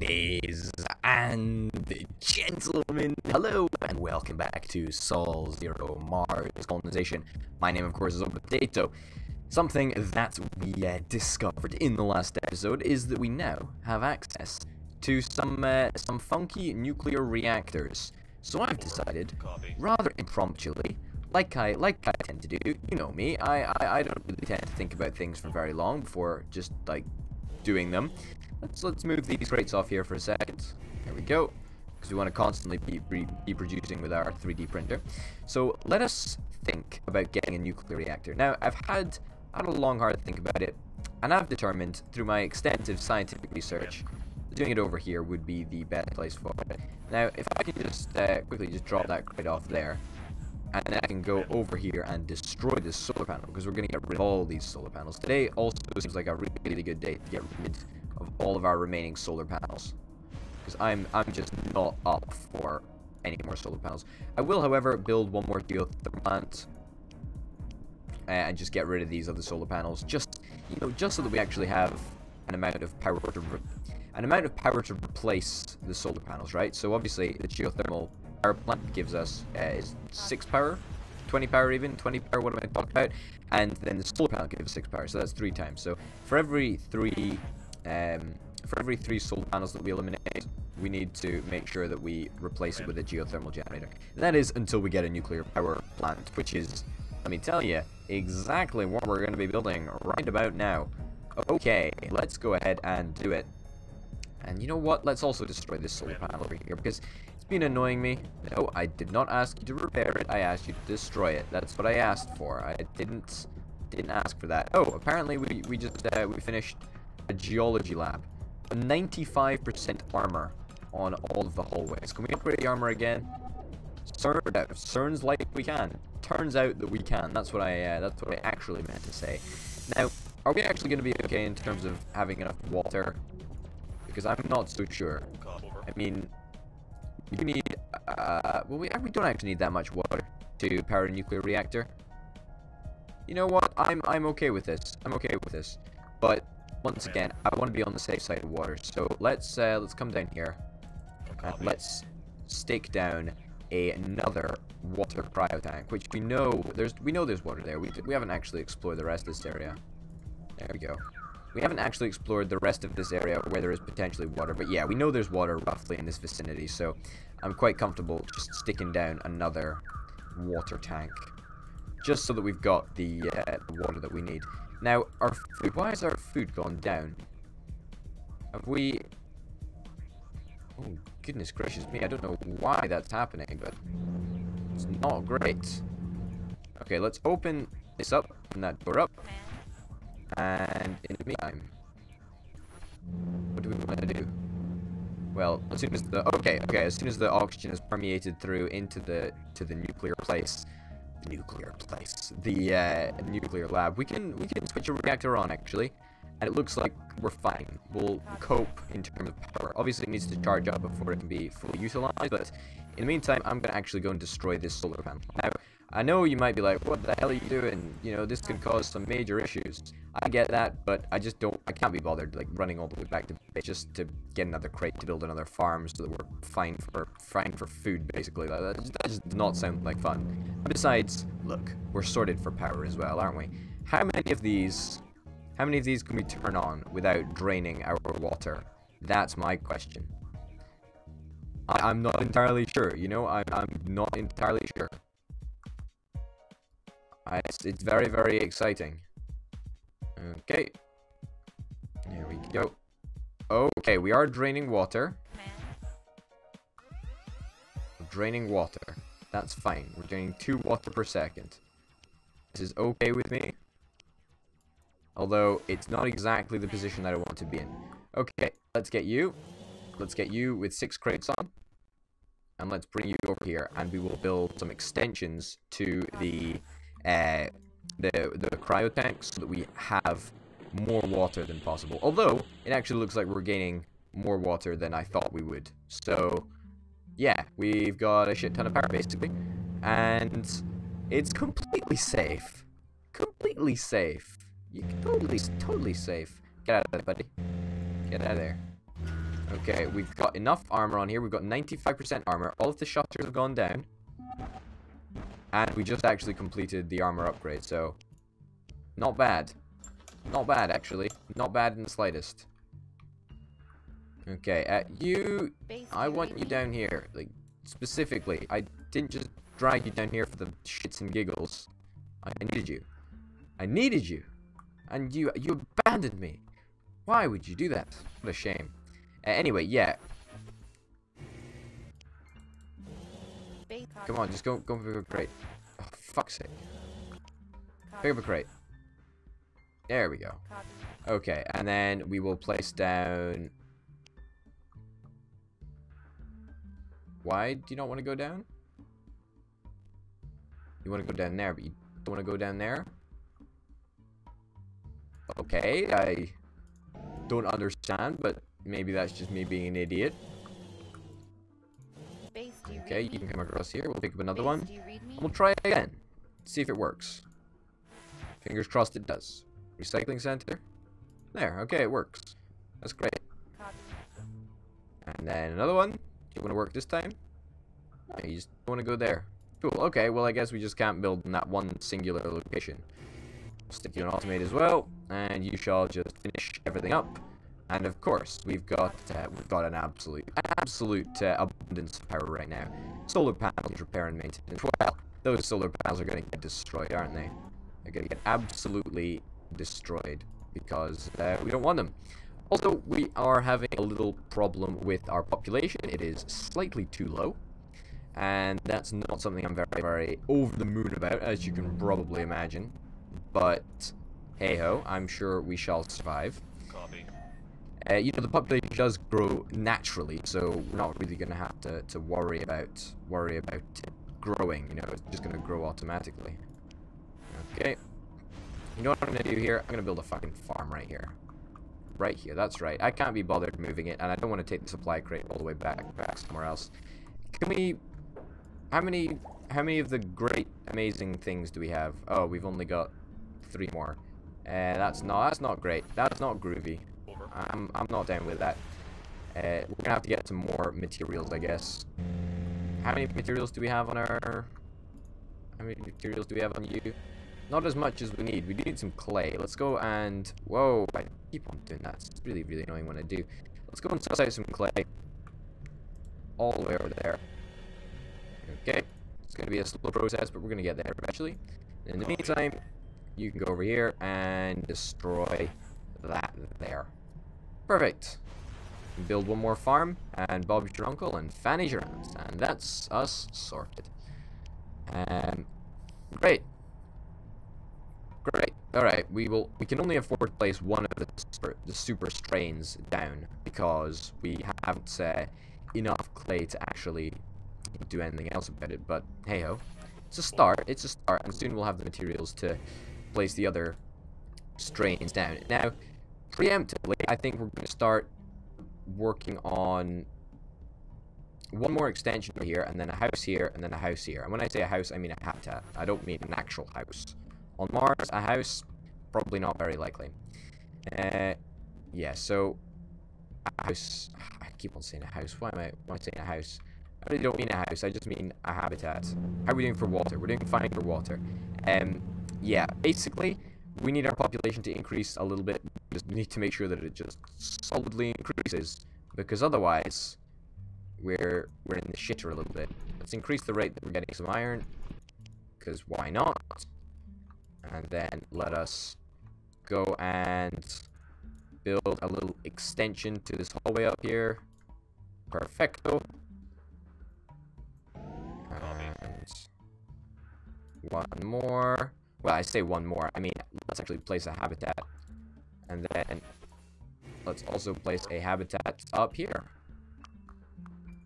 Ladies and gentlemen, hello and welcome back to Sol Zero Mars Colonization. My name, of course, is Potato. Something that we discovered in the last episode is that we now have access to some funky nuclear reactors. So I've decided, rather impromptuly, like I tend to do, you know me, I don't really tend to think about things for very long before just like doing them. Let's move these crates off here for a second. There we go, because we want to constantly be producing with our 3D printer. So let us think about getting a nuclear reactor. Now I've had a long hard think about it, and I've determined through my extensive scientific research doing it over here would be the best place for it. Now if I can just quickly just drop that crate off there, and then I can go over here and destroy this solar panel, because we're going to get rid of all these solar panels. Today also seems like a really good day to get rid of all of our remaining solar panels, because I'm just not up for any more solar panels. I will, however, build one more geothermal plant and just get rid of these other solar panels, just so that we actually have an amount of power to replace the solar panels, right? So obviously the geothermal power plant gives us is 6 power, 20 power even, 20 power, what am I talking about? And then the solar panel gives 6 power, so that's 3 times. So for every three solar panels that we eliminate, we need to make sure that we replace it with a geothermal generator. And that is until we get a nuclear power plant, which is, let me tell you, exactly what we're going to be building right about now. Okay, let's go ahead and do it. And you know what? Let's also destroy this solar panel over here, because it's been annoying me. No, I did not ask you to repair it. I asked you to destroy it. That's what I asked for. I didn't ask for that. Oh, apparently we finished a geology lab. 95% armor on all of the hallways. Can we upgrade the armor again? Cerns like we can. Turns out that we can. That's what I actually meant to say. Now, are we actually going to be okay in terms of having enough water? Because I'm not so sure. I mean, we need, well, we don't actually need that much water to power a nuclear reactor. You know what? I'm okay with this. I'm okay with this. But once again, I want to be on the safe side of water. So let's come down here and let's stake down another water cryo tank, which we know there's water there. We haven't actually explored the rest of this area. There we go. We haven't actually explored the rest of this area where there is potentially water, but yeah, we know there's water roughly in this vicinity, so I'm quite comfortable just sticking down another water tank, just so that we've got the water that we need. Now, our food, why has our food gone down? Have we... Oh, goodness gracious me, I don't know why that's happening, but it's not great. Okay, let's open this up, open that door up. And in the meantime, what do we want to do? Well, as soon as as soon as the oxygen is permeated through into the nuclear place, the nuclear lab, we can switch a reactor on actually, and it looks like we're fine. We'll cope in terms of power. Obviously, it needs to charge up before it can be fully utilized, but in the meantime, I'm gonna actually go and destroy this solar panel. Now, I know you might be like, what the hell are you doing? You know, this could cause some major issues. I get that, but I can't be bothered like running all the way back to base just to get another crate to build another farm so that we're fine for food, basically. That just does not sound like fun. Besides, look, we're sorted for power as well, aren't we? How many of these can we turn on without draining our water? That's my question. I'm not entirely sure, you know, I'm not entirely sure. It's very, very exciting. Okay. There we go. Okay, we are draining water. Draining water. That's fine. We're draining 2 water per second. This is okay with me. Although, it's not exactly the position that I want to be in. Okay, let's get you. Let's get you with 6 crates on. And let's bring you over here. And we will build some extensions to the cryo tank so that we have more water than possible. Although it actually looks like we're gaining more water than I thought we would. So yeah, we've got a shit ton of power basically, and it's completely safe. Completely safe. You can totally safe. Get out of there, buddy. Get out of there. Okay, we've got enough armor on here. We've got 95% armor. All of the shutters have gone down. And we just actually completed the armor upgrade, so... Not bad. Not bad, actually. Not bad in the slightest. Okay, you... I want you down here. Like, specifically. I didn't just drag you down here for the shits and giggles. I needed you. I needed you. And you abandoned me. Why would you do that? What a shame. Anyway, yeah. Come on, just go for a crate. Oh, fuck's sake. Pick up a crate. There we go. Okay, and then we will place down... Why do you not want to go down? You want to go down there, but you don't want to go down there? Okay, I don't understand, but maybe that's just me being an idiot. Okay, you can come across here. We'll pick up another one. And we'll try it again. See if it works. Fingers crossed it does. Recycling center. There, okay, it works. That's great. And then another one. Do you want to work this time? No, you just want to go there. Cool, okay, well I guess we just can't build in that one singular location. Stick you on automate as well, and you shall just finish everything up. And of course, we've got an absolute abundance of power right now. Solar panels, repair and maintenance. Well, those solar panels are going to get destroyed, aren't they? They're going to get absolutely destroyed because we don't want them. Also, we are having a little problem with our population. It is slightly too low, and that's not something I'm very, very over the moon about, as you can probably imagine. But hey ho, I'm sure we shall survive. Copy. You know, the population does grow naturally, so we're not really going to have to worry about it growing. You know, it's just going to grow automatically. Okay. You know what I'm going to do here? I'm going to build a fucking farm right here. Right here, that's right. I can't be bothered moving it, and I don't want to take the supply crate all the way back somewhere else. Can we... How many of the great, amazing things do we have? Oh, we've only got 3 more. That's not great. That's not groovy. I'm not down with that. We're gonna have to get some more materials, I guess. How many materials do we have on our... How many materials do we have on you? Not as much as we need. We do need some clay. Let's go and... Whoa, I keep on doing that. It's really, really annoying when I do. Let's go and suss out some clay. All the way over there. Okay. It's going to be a slow process, but we're going to get there eventually. In the meantime, you can go over here and destroy that there. Perfect. Build one more farm, and Bob's your uncle, and Fanny's your aunt. And that's us sorted. Great. Great. Alright, we can only afford to place one of the super strains down because we haven't enough clay to actually do anything else about it, but hey ho. It's a start, and soon we'll have the materials to place the other strains down. Now, preemptively, I think we're going to start working on one more extension here, and then a house here, and then a house here. And when I say a house, I mean a habitat. I don't mean an actual house. On Mars, a house, probably not very likely. Yeah, so a house. I keep on saying a house. Why am I saying a house? I really don't mean a house. I just mean a habitat. How are we doing for water? We're doing fine for water. Yeah, basically, we need our population to increase a little bit. We just need to make sure that it just solidly increases, because otherwise, we're in the shitter a little bit. Let's increase the rate that we're getting some iron, because why not? And then let us go and build a little extension to this hallway up here. Perfecto. And one more. Well, I say one more. I mean, let's actually place a habitat. And then let's also place a habitat up here.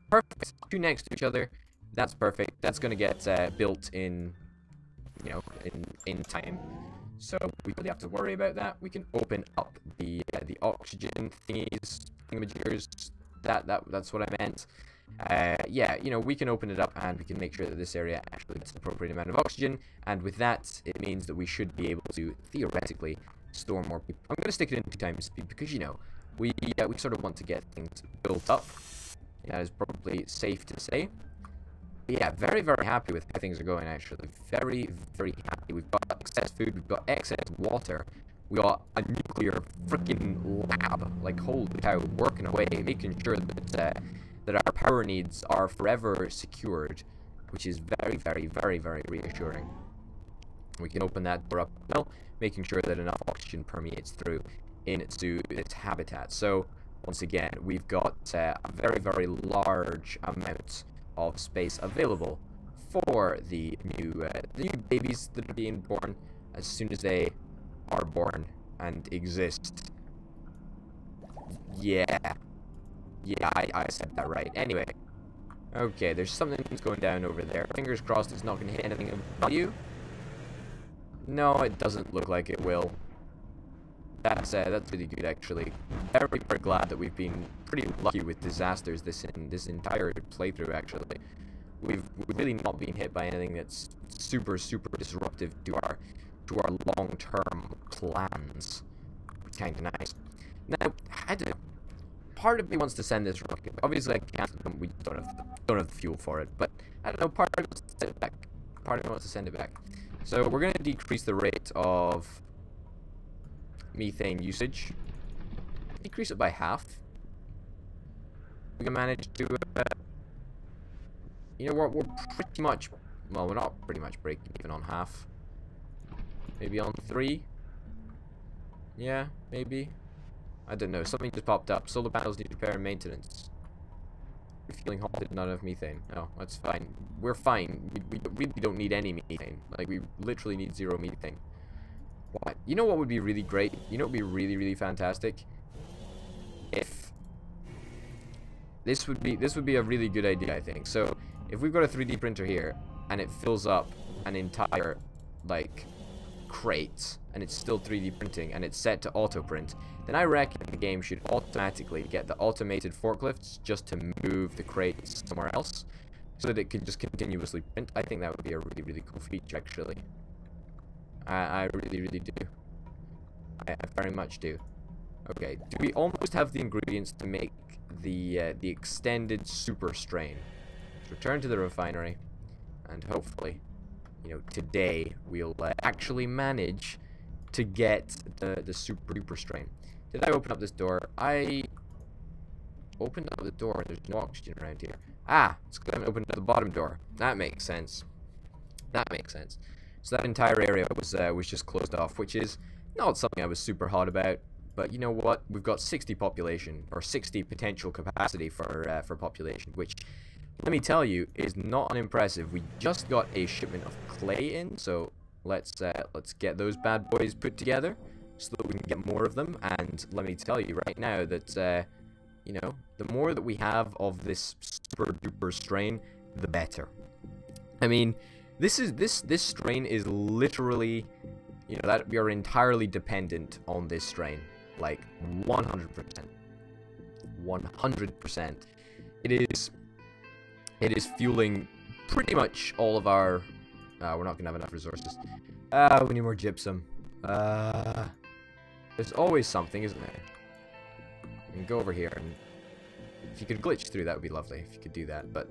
Perfect. 2 next to each other. That's perfect. That's going to get built in, you know, in time. So we don't have to worry about that. We can open up the oxygen thingies, thingamajiggers. That's what I meant. Yeah, you know, we can open it up and we can make sure that this area actually gets an appropriate amount of oxygen. And with that, it means that we should be able to theoretically store more people. I'm going to stick it in 2 times speed because, you know, we sort of want to get things built up. That is probably safe to say. But yeah, very, very happy with how things are going, actually. Very, very happy. We've got excess food, we've got excess water, we got a nuclear freaking lab. Like, holy cow, working away, making sure that, that our power needs are forever secured, which is very, very, very, very reassuring. We can open that door up now, making sure that enough oxygen permeates through into its habitat. So, once again, we've got a very, very large amount of space available for the new babies that are being born as soon as they are born and exist. Yeah, I said that right. Anyway, okay, there's something that's going down over there. Fingers crossed it's not going to hit anything of value. No, it doesn't look like it will. That's really good, actually. Very, very glad that we've been pretty lucky with disasters this entire playthrough. Actually, we've really not been hit by anything that's super disruptive to our long-term plans. It's kind of nice. Now, I don't know. Part of me wants to send this rocket. Obviously, I can't. We don't have the fuel for it. But I don't know. Part of me wants to send it back. Part of me wants to send it back. So we're going to decrease the rate of methane usage. Decrease it by half. We can manage to, you know, we're pretty much, well, we're not pretty much breaking even on half. Maybe on 3. Yeah, maybe. I don't know. Something just popped up. Solar panels need repair and maintenance. Refueling halted, not enough methane. No, that's fine. We're fine. We really don't need any methane. Like, we literally need 0 methane. What? You know what would be really great? You know what would be really, really fantastic? If this would be a really good idea, I think. So if we've got a 3D printer here and it fills up an entire like crate and it's still 3D printing and it's set to auto print, then I reckon the game should automatically get the automated forklifts just to move the crates somewhere else so that it can just continuously print. I think that would be a really, really cool feature, actually. I really, really do. I very much do. Okay, do we almost have the ingredients to make the extended super strain? Let's return to the refinery, and hopefully, you know, today we'll actually manage to get the super duper strain. Did I open up this door? I opened up the door. There's no oxygen around here. Ah, it's because I haven't opened up the bottom door. That makes sense. That makes sense. So that entire area was just closed off, which is not something I was super hot about. But you know what? We've got 60 population, or 60 potential capacity for population, which, let me tell you, is not unimpressive. We just got a shipment of clay in, so let's get those bad boys put together so that we can get more of them. And let me tell you right now that you know, the more that we have of this super duper strain, the better. I mean, this strain is literally, you know, that we are entirely dependent on this strain, like 100%. 100%. It is fueling pretty much all of our. We're not gonna have enough resources. We need more gypsum. There's always something, isn't there? You can go over here, and if you could glitch through, that would be lovely. If you could do that, but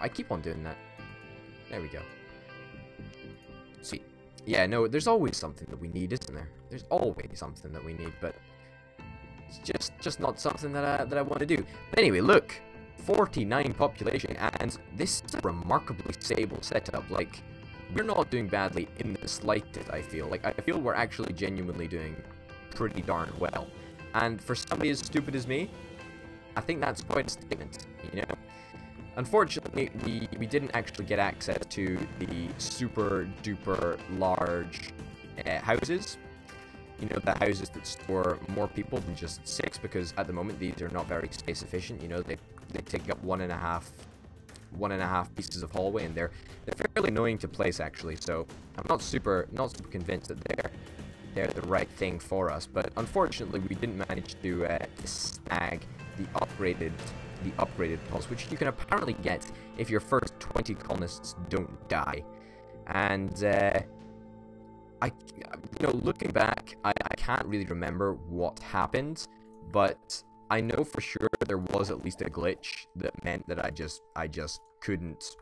I keep on doing that. There we go. Sweet. Yeah, no, there's always something that we need, isn't there? There's always something that we need, but it's just not something that I want to do. But anyway, look, 49 population, and this is a remarkably stable setup. Like, we're not doing badly in the slightest, I feel. Like, I feel we're actually genuinely doing pretty darn well. And for somebody as stupid as me, I think that's quite a statement, you know? Unfortunately, we didn't actually get access to the super duper large houses. You know, the houses that store more people than just 6, because at the moment these are not very space efficient. You know, they take up one and a half pieces of hallway, and they're fairly annoying to place, actually. So I'm not super convinced that they're the right thing for us. But unfortunately, we didn't manage to snag the upgraded pulse, which you can apparently get if your first 20 colonists don't die. And you know, looking back, I can't really remember what happened, but I know for sure there was at least a glitch that meant that I just couldn't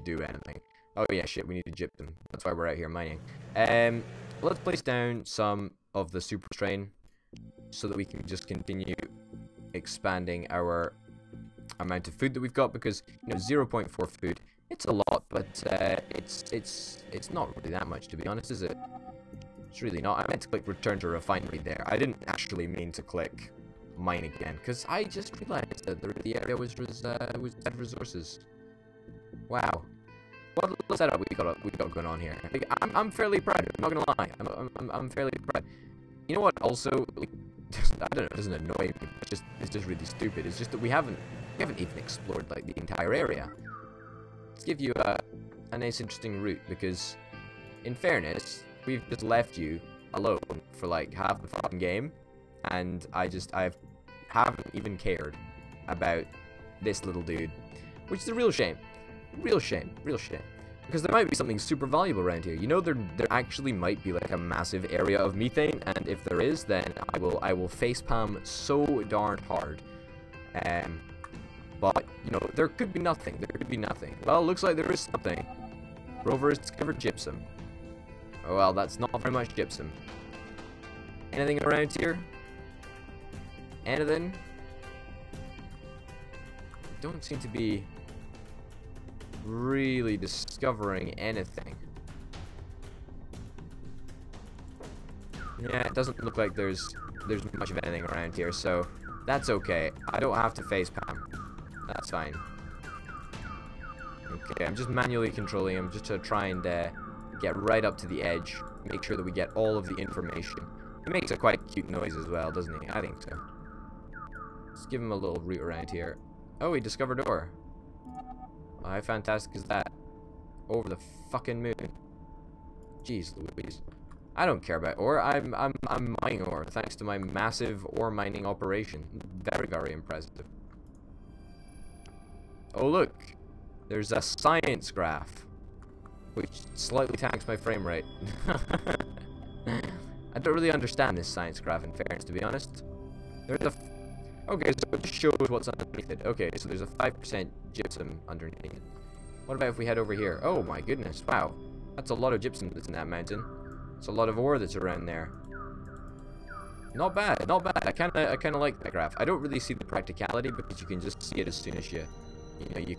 do anything. Oh yeah, shit, we need to gypsum. That's why we're out here mining. Let's place down some of the super strain so that we can just continue expanding our amount of food that we've got, because, you know, 0.4 food, it's a lot, but it's not really that much, to be honest, is it? It's really not. I meant to click return to refinery there. I didn't actually mean to click mine again, because I just realized that the area was dead resources. Wow. What setup we got going on here? Like, I'm fairly proud. I'm not gonna lie. I'm fairly proud. You know what? Also, like, I don't know. It doesn't annoy me. It's just really stupid. It's just that we haven't even explored like the entire area. Let's give you a nice, interesting route, because, in fairness, we've just left you alone for like half the fucking game, and I haven't even cared about this little dude, which is a real shame. Real shame. Because there might be something super valuable around here. You know, there actually might be like a massive area of methane, and if there is, then I will facepalm so darn hard. But, you know, there could be nothing. Well, it looks like there is something. Rover has discovered gypsum. Oh, well, that's not very much gypsum. Anything around here? Anything? Don't seem to be really discovering anything. Yeah, it doesn't look like there's much of anything around here, so that's okay. I don't have to facepalm. That's fine. Okay, I'm just manually controlling him just to try and get right up to the edge, make sure that we get all of the information. He makes a quite cute noise as well, doesn't he? I think so. Let's give him a little route around here. Oh, he discovered ore. How fantastic is that? Over the fucking moon. Jeez Louise. I don't care about ore. I'm mining ore thanks to my massive ore mining operation. Very, very impressive. Oh look, there's a science graph, which slightly tags my frame rate. I don't really understand this science graph, in fairness, to be honest. There's a okay, so it just shows what's underneath it. Okay, so there's a 5% gypsum underneath it. What about if we head over here? Oh my goodness, wow. That's a lot of gypsum that's in that mountain. It's a lot of ore that's around there. Not bad, not bad. I kinda like that graph. I don't really see the practicality because you can just see it as soon as you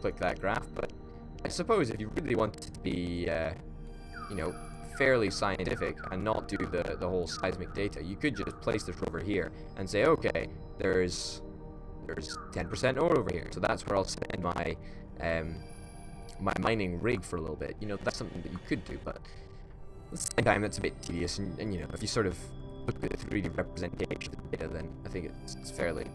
click that graph, but I suppose if you really wanted to be, you know, fairly scientific and not do the whole seismic data, you could just place this rover here and say, okay, there's 10% ore over here, so that's where I'll send my my mining rig for a little bit. You know, that's something that you could do, but at the same time, that's a bit tedious, and you know, if you sort of look at the 3D representation of the data, then I think it's fairly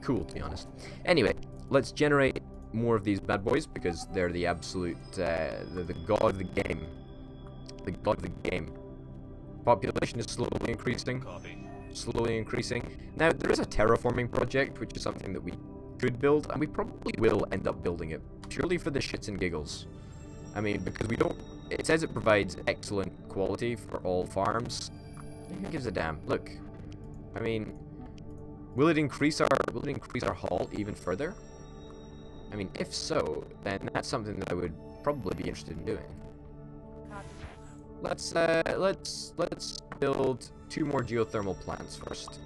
cool, to be honest. Anyway, let's generate more of these bad boys, because they're the absolute the god of the game. The god of the game. Population is slowly increasing. Slowly increasing. Now, there is a terraforming project, which is something that we could build, and we probably will end up building it, purely for the shits and giggles. I mean, because we don't... It says it provides excellent quality for all farms. Who gives a damn? Look, I mean, will it increase our haul even further? I mean, if so, then that's something that I would probably be interested in doing. Let's build 2 more geothermal plants first.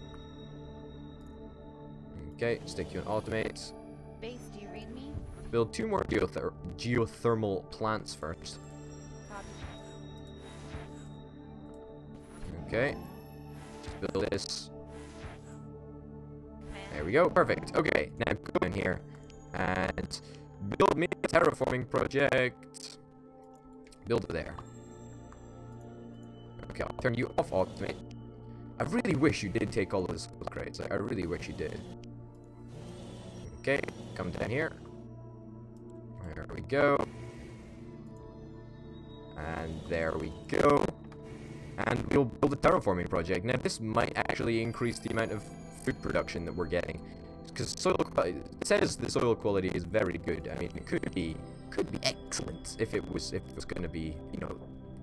Okay, stick you in automate. Base, do you read me? Build 2 more geothermal plants first. Okay. Just build this. There we go. Perfect. Okay, now go in here and build me a terraforming project. Build it there. Okay, I'll turn you off automate. I really wish you did take all of this upgrades. I really wish you did. Okay, come down here. There we go. And there we go. And we'll build a terraforming project. Now, this might actually increase the amount of food production that we're getting, because it says the soil quality is very good. I mean, it could be excellent if it was going to be, you know,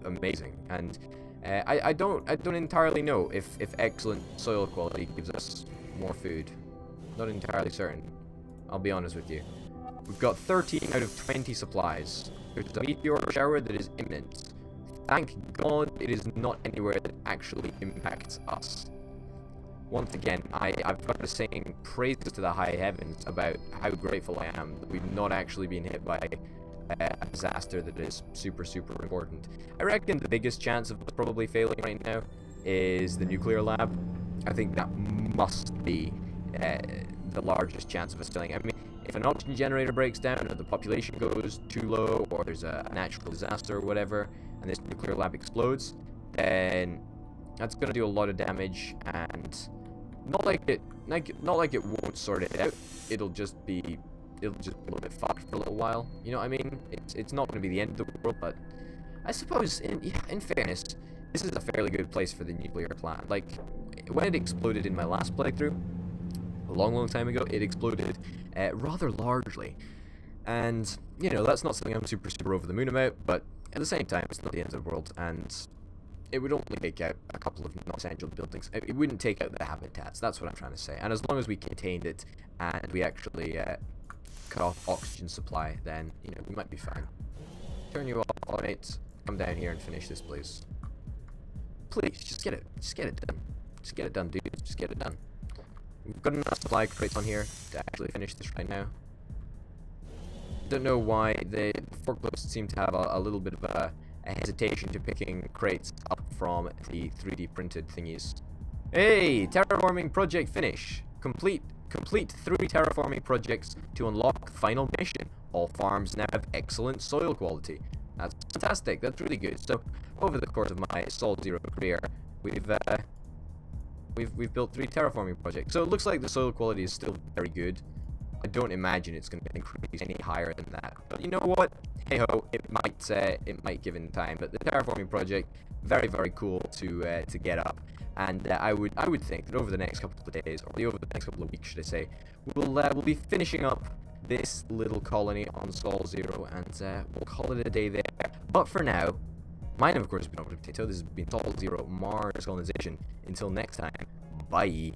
amazing. And I don't entirely know if excellent soil quality gives us more food. Not entirely certain. I'll be honest with you. We've got 13 out of 20 supplies. There's a meteor shower that is imminent. Thank God it is not anywhere that actually impacts us. Once again, I've got to sing praises to the high heavens about how grateful I am that we've not actually been hit by a disaster that is super, super important. I reckon the biggest chance of us probably failing right now is the nuclear lab. I think that must be the largest chance of us failing. I mean, if an oxygen generator breaks down, or the population goes too low, or there's a natural disaster or whatever, and this nuclear lab explodes, then that's going to do a lot of damage, and not like it won't sort it out. It'll just be a little bit fucked for a little while. You know what I mean? It's not going to be the end of the world, but I suppose in fairness, this is a fairly good place for the nuclear plant. Like, when it exploded in my last playthrough, a long time ago, it exploded rather largely. And, you know, that's not something I'm super over the moon about, but at the same time, it's not the end of the world, and it would only take out a couple of non-essential buildings. It wouldn't take out the habitats, that's what I'm trying to say. And as long as we contained it, and we actually cut off oxygen supply, then, you know, we might be fine. Turn you off, mate. Come down here and finish this, please. Please, just get it done. Just get it done, dude. Just get it done. We've got enough supply crates on here to actually finish this right now. Don't know why the forklifts seem to have a little bit of a hesitation to picking crates up from the 3D printed thingies. Hey, terraforming project finish. Complete 3 terraforming projects to unlock final mission. All farms now have excellent soil quality. That's fantastic. That's really good. So, over the course of my Sol Zero career, we've built 3 terraforming projects. So it looks like the soil quality is still very good. I don't imagine it's going to increase any higher than that. But you know what? Hey ho, it might give in time. But the terraforming project, very, very cool to get up. And I would think that over the next couple of days, or over the next couple of weeks, should I say, we'll be finishing up this little colony on Sol Zero, and we'll call it a day there. But for now, my name, of course, has been Potato. This has been Sol Zero Mars Colonization. Until next time, bye.